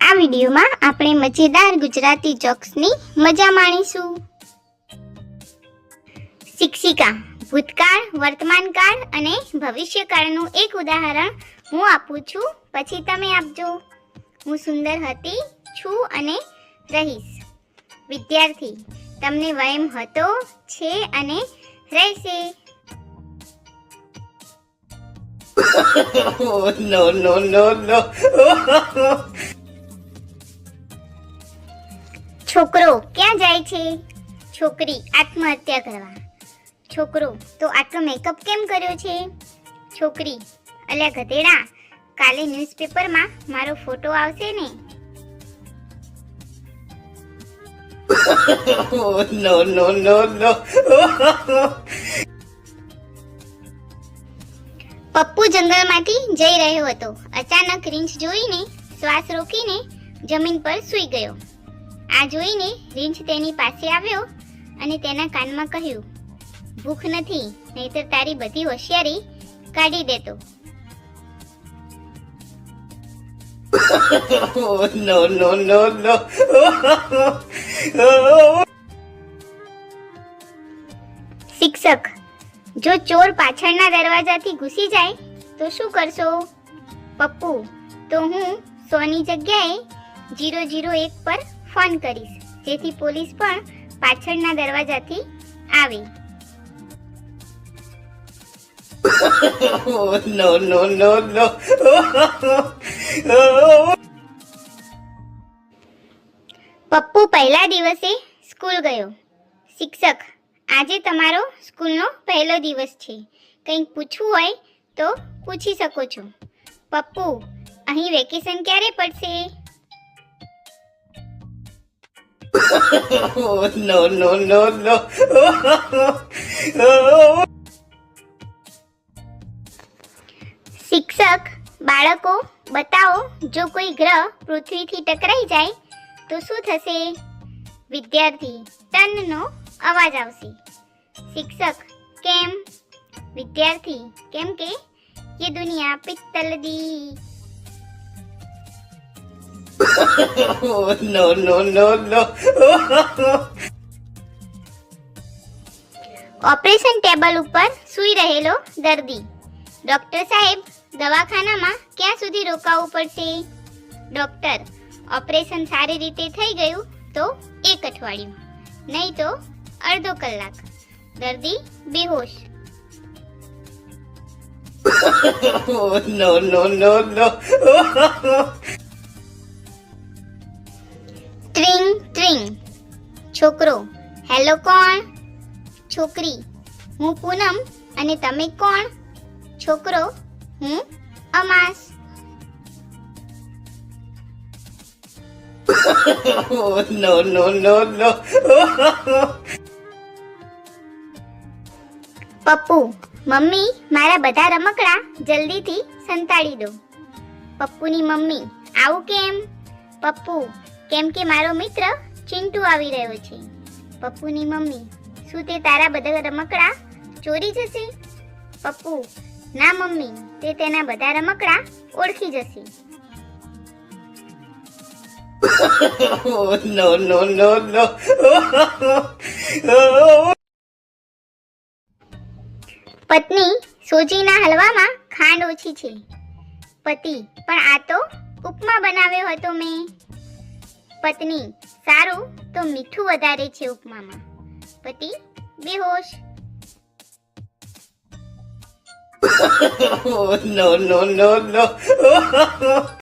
આ વિડીયોમાં આપણે મજેદાર ગુજરાતી જોક્સની મજા માણીશું। શિક્ષિકા ભૂતકાળ, વર્તમાનકાળ અને ભવિષ્યકાળનું એક ઉદાહરણ હું આપું છું, પછી તમે આપજો। હું સુંદર હતી, છું અને રહીશ। વિદ્યાર્થી તમને વહેમ હતો, છે અને રહેશે। Oh, no, no, no, no. છોકરો ક્યાં જાય છે? છોકરી આત્મહત્યા કરવા। છોકરો તો આટલો મેકઅપ કેમ કર્યો છે? છોકરી અલ્યા ગધેડા, કાલે ન્યૂઝપેપરમાં મારો ફોટો આવશે ને? Oh, no, no, no, no. Pappu જંગલમાંથી જઈ રહ્યો હતો। અચાનક રીંછ જોઈને શ્વાસ રોકીને જમીન પર સૂઈ ગયો। આ જોઈને રીંછ તેની પાસે આવ્યો અને તેના કાનમાં કહ્યું, ભૂખ નથી, નહીતર તારી બધી હોશિયારી કાઢી દેતો। Oh, no, no, no, no. શિક્ષક જો ચોર પાછળના દરવાજાથી ઘૂસી જાય તો શું કરશો? પપ્પુ તો હું 100 ની જગ્યાએ 001 પર ફોન કરીશ, જેથી પોલીસ પણ પાછળના દરવાજાથી આવે। Oh, no, no, no, no. Pappu પહેલા દિવસે સ્કૂલ ગયો। શિક્ષક આજે તમારો સ્કૂલનો પહેલો દિવસ છે, કંઈક પૂછવું હોય તો પૂછી શકો છો। પપ્પુ અહીં વેકેશન ક્યારે પડશે? Oh, no, no, no, no. શિક્ષક બાળકો બતાવો, જો કોઈ ગ્રહ પૃથ્વીથી ટકરાઈ જાય તો શું થશે? વિદ્યાર્થી ટનનો અવાજ આવશે। શિક્ષક કેમ? વિદ્યાર્થી કેમ કે ये दुनिया पित्तल दी। Oh, no, no, no, no. Operation table ઉપર સૂઈ રહેલો દર્દી। ડોક્ટર સાહેબ, દવાખાનામાં ક્યાં સુધી રોકાવું પડશે? ડોક્ટર ઓપરેશન સારી રીતે થઈ ગયું તો 1 અઠવાડિયું, નહીં તો અડધો કલાક। દર્દી બેહોશ। Oh, no, no, no, no. ટ્રિંગ ટ્રિંગ છોકરો હેલો કોણ? છોકરી હું પૂનમ અને તમે કોણ? છોકરો હું અમાસ। Oh, no, no, no, no. Pappu mummy, મારા બધા રમકડા જલ્દીથી સંતાડી દો। પપ્પુની મમ્મી આવું કેમ? પપ્પુ કેમ કે મારો મિત્ર ચિંટુ આવી રહ્યો છે। પપ્પુની મમ્મી શું તે તારા બધા રમકડા ચોરી જશે? પપ્પુ ના મમ્મી, તે તેના બધા રમકડા ઓળખી જશે। Oh, no, no, no, no. પત્ની સોજીના હલવામાં ખાંડ ઓછી છે। પતિ પણ આ તો ઉપમા બનાવ્યો હતો મેં। પત્ની સારું, તો મીઠું વધારે છે ઉપમામાં। પતિ બેહોશ। Oh, no, no, no, no.